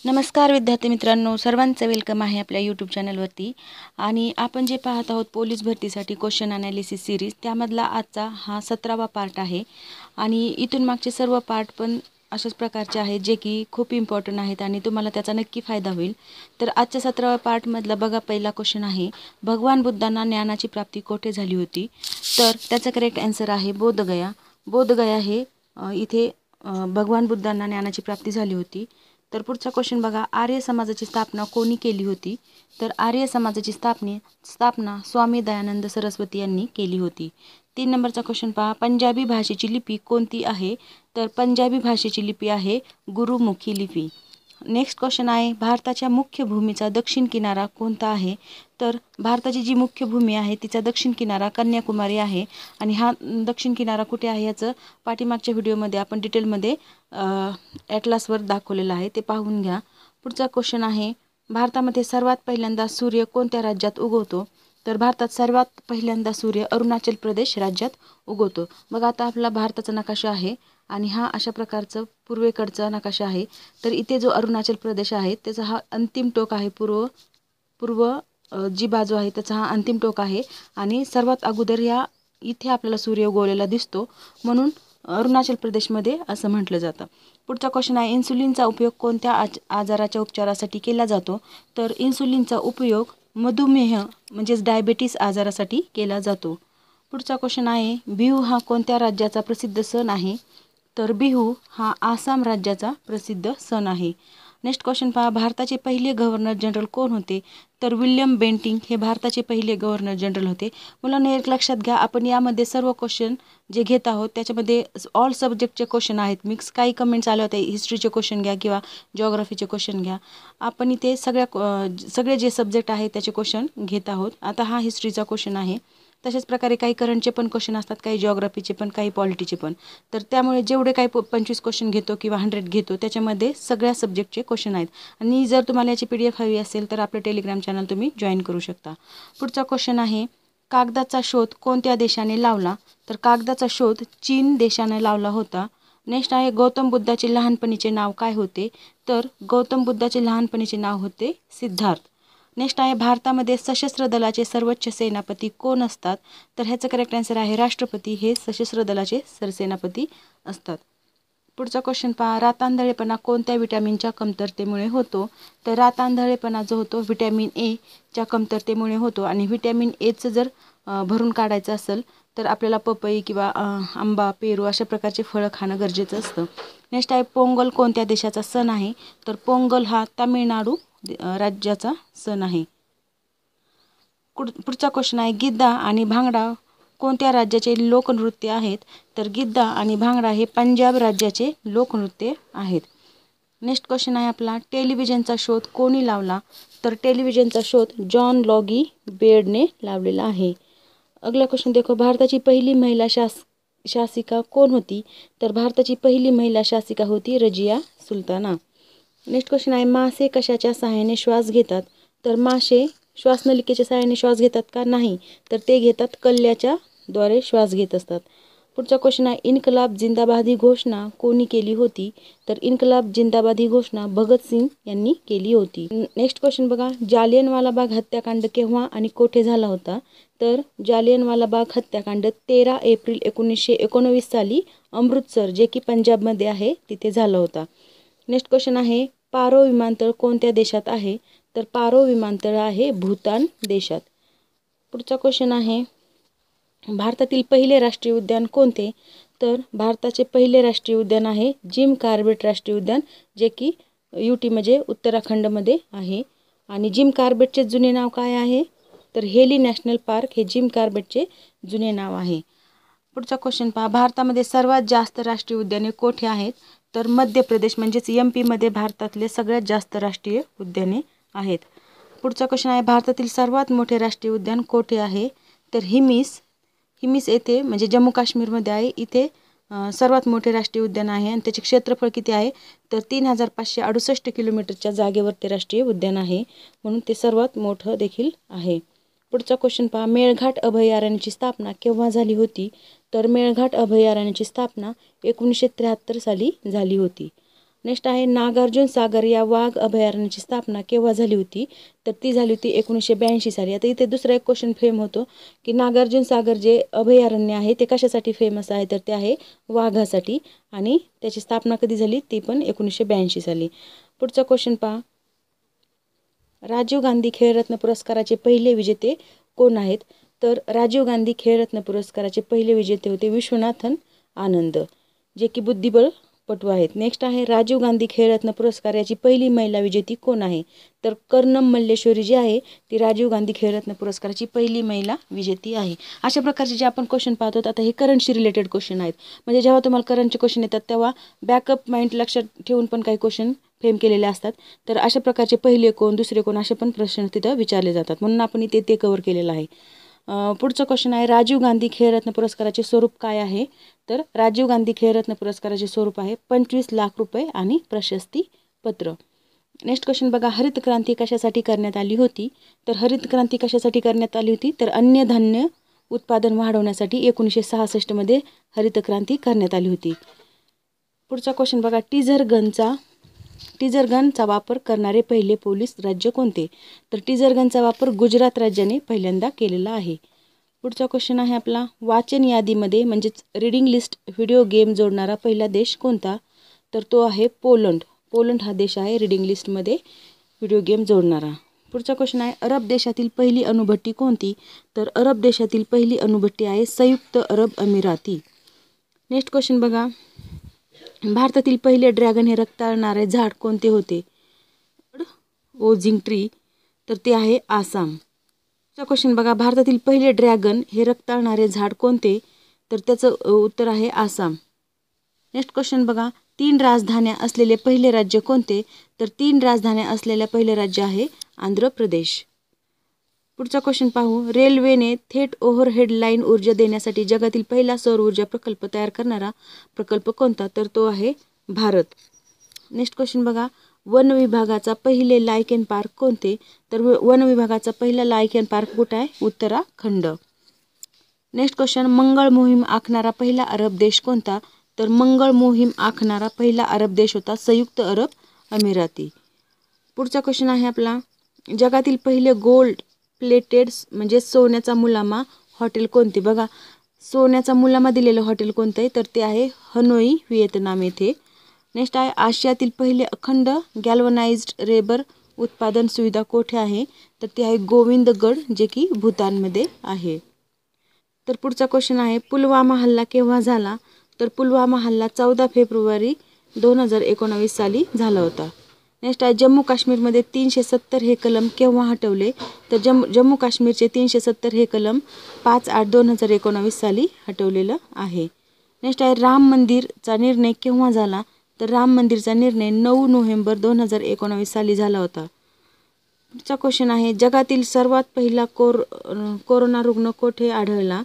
नमस्कार विद्यार्थी मित्रांनो, सर्वांचं वेलकम आहे आपल्या यूट्यूब चॅनलवरती. आणि आपण जे पाहत आहोत पोलीस भरतीसाठी क्वेश्चन ॲनालिसिस सिरीज, त्यामधला आजचा हा 17वा पार्ट आहे. आणि इथून मागचे सर्व पार्ट पण अशाच प्रकारचे आहेत जे की खूप इम्पॉर्टंट आहेत आणि तुम्हाला त्याचा नक्की फायदा होईल. तर आजच्या 17व्या पार्टमधला बघा, पहिला क्वेश्चन आहे, भगवान बुद्धांना ज्ञानाची प्राप्ती कोठे झाली होती? तर त्याचा करेक्ट आन्सर आहे बोधगया. बोधगया हे इथे भगवान बुद्धांना ज्ञानाची प्राप्ती झाली होती. तर पुढचा क्वेश्चन बघा, आर्य समाजाची स्थापना कोणी केली होती? तर आर्य समाजाची स्थापना स्वामी दयानंद सरस्वती यांनी केली होती. 3 नंबरचा क्वेश्चन पहा, पंजाबी भाषेची लिपी कोणती आहे? तर पंजाबी भाषेची लिपी आहे गुरुमुखी लिपी. नेक्स्ट क्वेश्चन आहे, भारताच्या मुख्य भूमीचा दक्षिण किनारा कोणता आहे? तर भारताची जी मुख्य भूमी आहे तिचा दक्षिण किनारा कन्याकुमारी आहे. आणि हा दक्षिण किनारा कुठे आहे याचं पाठीमागच्या व्हिडिओमध्ये आपण डिटेलमध्ये ॲटलासवर दाखवलेलं आहे, ते पाहून घ्या. पुढचा क्वेश्चन आहे, भारतामध्ये सर्वात पहिल्यांदा सूर्य कोणत्या राज्यात उगवतो? तर भारतात सर्वात पहिल्यांदा सूर्य अरुणाचल प्रदेश राज्यात उगवतो. बघा, आता आपला भारताचा नकाशा आहे आणि हा अशा प्रकारचं पूर्वेकडचा नकाशा आहे. तर इथे जो अरुणाचल प्रदेश आहे त्याचा हा अंतिम टोक आहे, पूर्व जी बाजू आहे त्याचा हा अंतिम टोक आहे. आणि सर्वात अगोदर इथे आपल्याला सूर्य उगवलेला दिसतो, म्हणून अरुणाचल प्रदेशमध्ये असं म्हटलं जातं. पुढचा क्वेश्चन आहे, इन्सुलिनचा उपयोग कोणत्या आजाराच्या उपचारासाठी केला जातो? तर इन्सुलिनचा उपयोग मधुमेह म्हणजेच डायबेटीस आजारासाठी केला जातो. पुढचा क्वेश्चन आहे, बिहू हा कोणत्या राज्याचा प्रसिद्ध सण आहे? तर बिहू हा आसाम राज्याचा प्रसिद्ध सण आहे. नेक्स्ट क्वेश्चन पहा, भारताचे पहिले गव्हर्नर जनरल कोण होते? तर विल्यम बेंटिंक हे भारताचे पहिले गव्हर्नर जनरल होते. मुलांना एक लक्षात घ्या, आपण यामध्ये सर्व क्वेश्चन जे घेत आहोत त्याच्यामध्ये ऑल सब्जेक्टचे क्वेश्चन आहेत मिक्स. काही कमेंट्स आले होते, हिस्ट्रीचे क्वेश्चन घ्या किंवा जिओग्राफीचे क्वेश्चन घ्या. आपण इथे सगळे जे सब्जेक्ट आहेत त्याचे क्वेश्चन घेत आहोत. आता हा हिस्ट्रीचा क्वेश्चन आहे. तशाच प्रकारे काही करंटचे पण क्वेश्चन असतात, काही जिओग्राफीचे पण, काही पॉलिटीचे पण. तर त्यामुळे जेवढे काही 25 क्वेश्चन घेतो किंवा 100 घेतो त्याच्यामध्ये सगळ्या सब्जेक्टचे क्वेश्चन आहेत. आणि जर तुम्हाला याची PDF हवी असेल तर आपलं टेलिग्राम चॅनल तुम्ही जॉईन करू शकता. पुढचा क्वेश्चन आहे, कागदाचा शोध कोणत्या देशाने लावला? तर कागदाचा शोध चीन देशाने लावला होता. नेक्स्ट आहे, गौतम बुद्धाचे लहानपणीचे नाव काय होते? तर गौतम बुद्धाचे लहानपणीचे नाव होते सिद्धार्थ. नेक्स्ट आहे, भारतामध्ये सशस्त्र दलाचे सर्वोच्च सेनापती कोण असतात? तर ह्याचं करेक्ट आन्सर आहे राष्ट्रपती हे सशस्त्र दलाचे सरसेनापती असतात. पुढचा क्वेश्चन पहा, रातांधळेपणा कोणत्या विटॅमिनच्या कमतरतेमुळे होतो? तर रातांधळेपणा जो होतो व्हिटॅमिन ए च्या कमतरतेमुळे होतो. आणि व्हिटॅमिन एचं जर भरून काढायचं असेल तर आपल्याला पपई किंवा आंबा, पेरू अशा प्रकारचे फळं खाणं गरजेचं असतं. नेक्स्ट आहे, पोंगल कोणत्या देशाचा सण आहे? तर पोंगल हा तामिळनाडू राज्याचा सण आहे. पुढचा क्वेश्चन आहे, गिद्दा आणि भांगडा कोणत्या राज्याचे लोकनृत्य आहेत? तर गिद्दा आणि भांगडा हे पंजाब राज्याचे लोकनृत्य आहेत. नेक्स्ट क्वेश्चन आहे आपला, टेलिव्हिजनचा शोध कोणी लावला? तर टेलिव्हिजनचा शोध जॉन लॉगी बेर्डने लावलेला आहे. अगला क्वेश्चन देखो, भारताची पहिली महिला शासिका कोण होती? तर भारताची पहिली महिला शासिका होती रजिया सुलताना. नेक्स्ट क्वेश्चन आहे, मासे कशाच्या सहाय्याने श्वास घेतात? तर मासे श्वासनलिकेच्या सहाय्याने श्वास घेतात का? नाही, तर ते घेतात कल्ल्याच्या द्वारे श्वास घेत असतात. पुढचा क्वेश्चन आहे, इन्कलाब जिंदाबाद ही घोषणा कोणी केली होती? तर इन्कलाब जिंदाबाद ही घोषणा भगतसिंग यांनी केली होती. नेक्स्ट क्वेश्चन बघा, जालियनवाला बाग हत्याकांड केव्हा आणि कोठे झाला होता? तर जालियनवाला बाग हत्याकांड 13 एप्रिल 1919 साली अमृतसर, जे की पंजाबमध्ये आहे, तिथे झाला होता. नेक्स्ट क्वेश्चन आहे, पारो विमानतळ कोणत्या देशात आहे? तर पारो विमानतळ आहे भूतान देशात. पुढचा क्वेश्चन आहे, भारतातील पहिले राष्ट्रीय उद्यान कोणते? तर भारताचे पहिले राष्ट्रीय उद्यान आहे जिम कार्बेट राष्ट्रीय उद्यान, जे की UT म्हणजे उत्तराखंडमध्ये आहे. आणि जिम कार्बेटचे जुने नाव काय आहे? तर हेली नॅशनल पार्क हे जिम कार्बेटचे जुने नाव आहे. पुढचा क्वेश्चन पहा, भारतामध्ये सर्वात जास्त राष्ट्रीय उद्याने कोठे आहेत? तर मध्य प्रदेश म्हणजेच MP मध्ये भारतातले सगळ्यात जास्त राष्ट्रीय उद्याने आहेत. पुढचा क्वेश्चन आहे, भारतातील सर्वात मोठे राष्ट्रीय उद्यान कोठे आहे? तर हिमिस येथे म्हणजे जम्मू काश्मीरमध्ये आहे. इथे सर्वात मोठे राष्ट्रीय उद्यान आहे आणि त्याचे क्षेत्रफळ किती आहे? तर 3568 किलोमीटरच्या जागेवर ते राष्ट्रीय उद्यान आहे, म्हणून ते सर्वात मोठं देखील आहे. पुढचा क्वेश्चन पहा, मेळघाट अभयारण्याची स्थापना केव्हा झाली होती? तर मेळघाट अभयारण्याची स्थापना 1973 साली झाली होती. नेक्स्ट आहे नागार्जुन सागर या वाघ अभयारण्याची स्थापना केव्हा झाली होती? तर ती झाली होती 1982 साली. आता इथे दुसरा एक क्वेश्चन फेम होतो की नागार्जुन सागर जे अभयारण्य आहे ते कशासाठी फेमस आहे? तर ते आहे वाघासाठी, आणि त्याची स्थापना कधी झाली? ती पण 1982 साली. पुढचा क्वेश्चन पहा. राजीव गांधी खेलरत्न पुरस्काराचे पहिले विजेते कोण आहेत? तर राजीव गांधी खेलरत्न पुरस्काराचे पहिले विजेते होते विश्वनाथन आनंद, जे की बुद्धिबळपटू आहेत. नेक्स्ट आहे राजीव गांधी खेलरत्न पुरस्कार याची पहिली महिला विजेती कोण आहे? तर कर्नम मल्लेश्वरी जी आहे ती राजीव गांधी खेलरत्न पुरस्काराची पहिली महिला विजेती आहे. अशा प्रकारचे जे आपण क्वेश्चन पाहतो आता हे करंटशी रिलेटेड क्वेश्चन आहेत. म्हणजे जेव्हा तुम्हाला करंटचे क्वेश्चन येतात तेव्हा बॅकअप माइंड लक्षात ठेवून पण काही क्वेश्चन फेम केलेले असतात. तर अशा प्रकारचे पहिले कोण, दुसरे कोण असे पण प्रश्न तिथं विचारले जातात, म्हणून आपण इथे ते कव्हर केलेलं आहे. पुढचं क्वेश्चन आहे राजीव गांधी खेलरत्न पुरस्काराचे स्वरूप काय आहे? तर राजीव गांधी खेलरत्न पुरस्काराचे स्वरूप आहे 25 लाख रुपये आणि प्रशस्ती पत्र. नेक्स्ट क्वेश्चन बघा. हरित क्रांती कशासाठी करण्यात आली होती? तर हरित क्रांती कशासाठी करण्यात आली होती? तर अन्नधान्य उत्पादन वाढवण्यासाठी 1966 मध्ये हरित क्रांती करण्यात आली होती. पुढचा क्वेश्चन बघा. टीजर गनचा वापर करणारे पहिले पोलीस राज्य कोणते? तर टीजर गनचा वापर गुजरात राज्याने पहिल्यांदा केलेला आहे. पुढचा क्वेश्चन आहे आपला. वाचन यादीमध्ये म्हणजेच रीडिंग लिस्ट व्हिडिओ गेम जोडणारा पहिला देश कोणता? तर तो आहे पोलंड. पोलंड हा देश आहे रीडिंग लिस्टमध्ये व्हिडिओ गेम जोडणारा. पुढचा क्वेश्चन आहे अरब देशातील पहिली अणुभट्टी कोणती? तर अरब देशातील पहिली अणुभट्टी आहे संयुक्त अरब अमिराती. नेक्स्ट क्वेश्चन बघा. भारतातील पहिले ड्रॅगन हे रक्ताळणारे झाड कोणते होते? ओझिंग ट्री. तर ते आहे आसाम. पुढचा क्वेश्चन बघा. भारतातील पहिले ड्रॅगन हे रक्ताळणारे झाड कोणते? तर त्याचं उत्तर आहे आसाम. नेक्स्ट क्वेश्चन बघा. 3 राजधान्या असलेले पहिले राज्य कोणते? तर 3 राजधान्या असलेले पहिले राज्य आहे आंध्र प्रदेश. पुढचा क्वेश्चन पाहू. रेल्वेने थेट ओव्हरहेड लाईन ऊर्जा देण्यासाठी जगातील पहिला सौर ऊर्जा प्रकल्प तयार करणारा प्रकल्प कोणता? तर तो आहे भारत. नेक्स्ट क्वेश्चन बघा. वन विभागाचा पहिले लायकेन पार्क कोणते? तर वन विभागाचा पहिला लायकेन पार्क कुठे आहे? उत्तराखंड. Next question. मंगळ मोहीम आखणारा पहिला अरब देश कोणता? तर मंगळ मोहीम आखणारा पहिला अरब देश होता संयुक्त अरब अमिराती. पुढचा क्वेश्चन आहे आपला. जगातील पहिले गोल्ड प्लेटेड म्हणजे सोन्याचा मुलामा हॉटेल कोणते? बघा सोन्याचा मुलामा दिलेलं हॉटेल कोणतं आहे? तर ते आहे हनोई व्हिएतनाम येथे. नेक्स्ट आहे आशियातील पहिले अखंड गॅल्वनाइज्ड रेबर उत्पादन सुविधा कोठे आहे? तर ते आहे गोविंदगड, जे की भूतानमध्ये आहे. तर पुढचा क्वेश्चन आहे पुलवामा हल्ला केव्हा झाला? तर पुलवामा हल्ला 14 फेब्रुवारी 2019 साली झाला होता. नेक्स्ट आहे जम्मू काश्मीरमध्ये 370 हे कलम केव्हा हटवले? तर जम्मू काश्मीरचे 370 हे कलम 5/8/2019 साली हटवलेलं आहे. नेक्स्ट आहे राम मंदिरचा निर्णय केव्हा झाला? तर राम मंदिरचा निर्णय 9 नोव्हेंबर 2019 साली झाला होता. पुढचा क्वेश्चन आहे जगातील सर्वात पहिला कोरोना रुग्ण कोठे आढळला?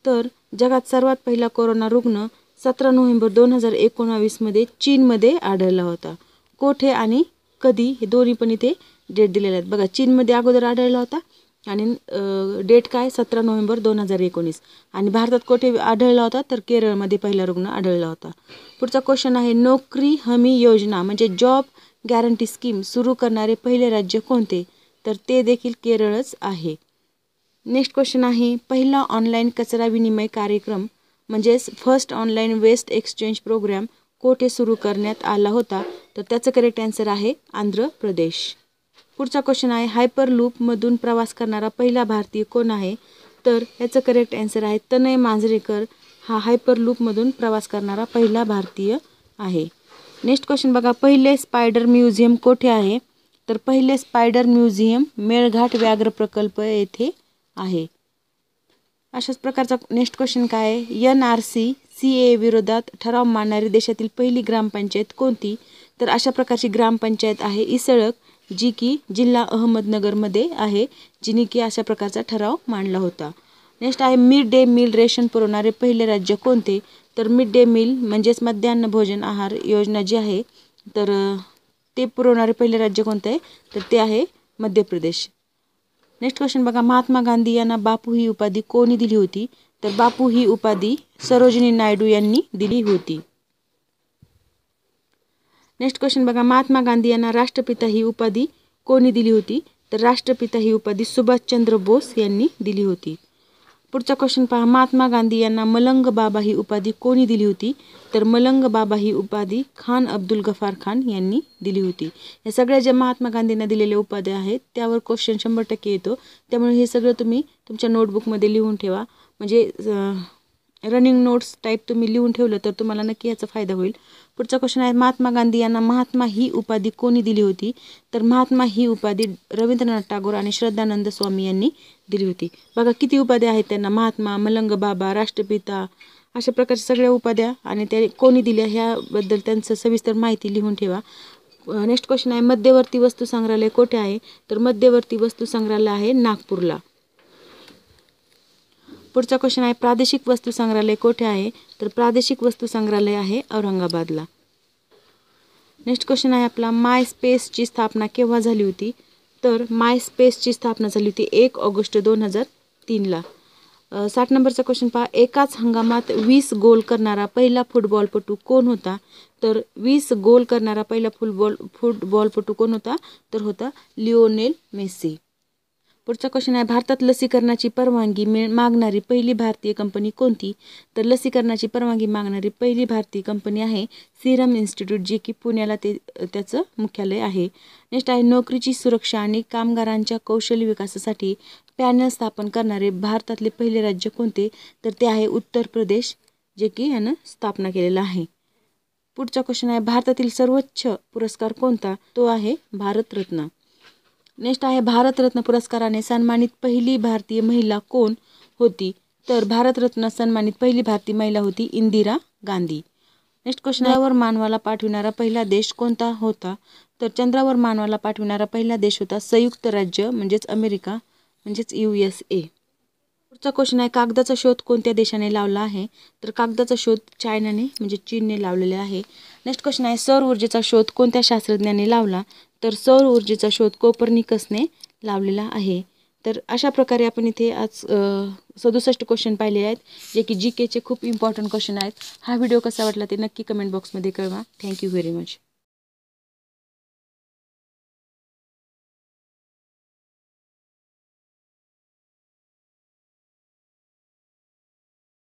तर जगात सर्वात पहिला कोरोना रुग्ण 17 नोव्हेंबर 2019 मध्ये चीनमध्ये आढळला होता. कोठे आणि कधी हे दोन्ही पण इथे डेट दिलेले आहेत. बघा चीनमध्ये अगोदर आढळला होता आणि डेट काय 17 नोव्हेंबर 2019. आणि भारतात कोठे आढळला होता? तर केरळमध्ये पहिला रुग्ण आढळला होता. पुढचा क्वेश्चन आहे नोकरी हमी योजना म्हणजे जॉब गॅरंटी स्कीम सुरू करणारे पहिले राज्य कोणते? तर ते देखील केरळच आहे. नेक्स्ट क्वेश्चन आहे पहिला ऑनलाईन कचरा विनिमय कार्यक्रम म्हणजेच first online waste exchange programme कोठे सुरू करण्यात आला होता? तर त्याचं करेक्ट आन्सर आहे आंध्र प्रदेश. पुढचा क्वेश्चन आहे हायपरलूपमधून प्रवास करणारा पहिला भारतीय कोण आहे? तर याचं करेक्ट आन्सर आहे तनय मांजरेकर हा हायपरलूपमधून प्रवास करणारा पहिला भारतीय आहे. नेक्स्ट क्वेश्चन बघा पहिले स्पायडर म्युझियम कोठे आहे? तर पहिले स्पायडर म्युझियम मेळघाट व्याघ्र प्रकल्प येथे आहे. अशाच प्रकारचा नेक्स्ट क्वेश्चन काय आहे NRC-CAA विरोधात ठराव मांडणारी देशातील पहिली ग्रामपंचायत कोणती? तर अशा प्रकारची ग्रामपंचायत आहे इसळक, जी की जिल्हा अहमदनगरमध्ये आहे, जिने की अशा प्रकारचा ठराव मांडला होता. नेक्स्ट आहे मिड डे मील रेशन पुरवणारे पहिले राज्य कोणते? तर मिड डे मील म्हणजेच मध्यान्ह भोजन आहार योजना जी आहे तर ते पुरवणारे पहिले राज्य कोणते आहे? तर ते आहे मध्य प्रदेश. नेक्स्ट क्वेश्चन बघा महात्मा गांधी यांना बापू ही उपाधी कोणी दिली होती? तर बापू ही उपाधी सरोजिनी नायडू यांनी दिली होती. नेक्स्ट क्वेश्चन बघा, महात्मा गांधी यांना राष्ट्रपिता ही उपाधी कोणी दिली होती? तर राष्ट्रपिता ही उपाधी सुभाषचंद्र बोस यांनी दिली होती. पुढचा क्वेश्चन पहा, महात्मा गांधी यांना मलंग बाबा ही उपाधी कोणी दिली होती? तर मलंग बाबा ही उपाधी खान अब्दुल गफार खान यांनी दिली होती. या सगळ्या ज्या महात्मा गांधींना दिलेल्या उपाध्या आहेत त्यावर क्वेश्चन 100% येतो. त्यामुळे हे सगळं तुम्ही तुमच्या नोटबुकमध्ये लिहून ठेवा. म्हणजे रनिंग नोट्स टाईप तुम्ही लिहून ठेवलं तर तुम्हाला नक्की याचा फायदा होईल. पुढचा क्वेश्चन आहे, महात्मा गांधी यांना महात्मा ही उपाधी कोणी दिली होती? तर महात्मा ही उपाधी रवींद्रनाथ टागोर आणि श्रद्धानंद स्वामी यांनी दिली होती. बघा किती उपाध्या आहेत त्यांना, महात्मा, मलंग बाबा, राष्ट्रपिता, अशा प्रकारच्या सगळ्या उपाध्या आणि त्या कोणी दिल्या ह्याबद्दल त्यांचं सविस्तर माहिती लिहून ठेवा. नेक्स्ट क्वेश्चन आहे, मध्यवर्ती वस्तू संग्रहालय कोठे आहे? तर मध्यवर्ती वस्तू संग्रहालय आहे नागपूरला. पुढचा क्वेश्चन आहे, प्रादेशिक वस्तू संग्रहालय कोठे आहे? तर प्रादेशिक वस्तू संग्रहालय आहे औरंगाबादला. नेक्स्ट क्वेश्चन आहे आपला, माय स्पेसची स्थापना केव्हा झाली होती? तर माय स्पेसची स्थापना झाली होती 1 ऑगस्ट 2003ला. 60 नंबरचा क्वेश्चन पहा, एकाच हंगामात 20 गोल करणारा पहिला फुटबॉलपटू कोण होता? तर 20 गोल करणारा पहिला फुटबॉलपटू कोण होता? तर होता लिओनेल मेसी. पुढचा क्वेश्चन आहे, भारतात लसीकरणाची परवानगी मागणारी पहिली भारतीय कंपनी कोणती? तर लसीकरणाची परवानगी मागणारी पहिली भारतीय कंपनी आहे सिरम इन्स्टिट्यूट, जे की पुण्याला त्याचं मुख्यालय आहे. नेक्स्ट आहे, नोकरीची सुरक्षा आणि कामगारांच्या कौशल्य विकासासाठी पॅनल स्थापन करणारे भारतातले पहिले राज्य कोणते? तर ते आहे उत्तर प्रदेश, जे की यानं स्थापना केलेलं आहे. पुढचा क्वेश्चन आहे, भारतातील सर्वोच्च पुरस्कार कोणता? तो आहे भारतरत्न. नेक्स्ट आहे, भारतरत्न पुरस्काराने सन्मानित पहिली भारतीय महिला कोण होती? तर भारतरत्न सन्मानित पहिली भारतीय महिला होती इंदिरा गांधी. नेक्स्ट क्वेश्चन, चंद्रावर मानवाला पाठविणारा पहिला देश कोणता होता? तर चंद्रावर मानवाला पाठविणारा पहिला देश होता संयुक्त राज्य म्हणजेच अमेरिका म्हणजेच USA. पुढचा क्वेश्चन आहे, कागदाचा शोध कोणत्या देशाने लावला आहे? तर कागदाचा शोध चायनाने म्हणजे चीनने लावलेला आहे. नेक्स्ट क्वेश्चन आहे, सौर ऊर्जेचा शोध कोणत्या शास्त्रज्ञाने लावला? तर सौर ऊर्जेचा शोध कोपर्निकसने लावलेला आहे. तर अशा प्रकारे आपण इथे आज 67 क्वेश्चन पाहिले आहेत, जे की GKचे खूप इम्पॉर्टंट क्वेश्चन आहेत. हा व्हिडिओ कसा वाटला ते नक्की कमेंट बॉक्समध्ये कळवा. Thank you very much.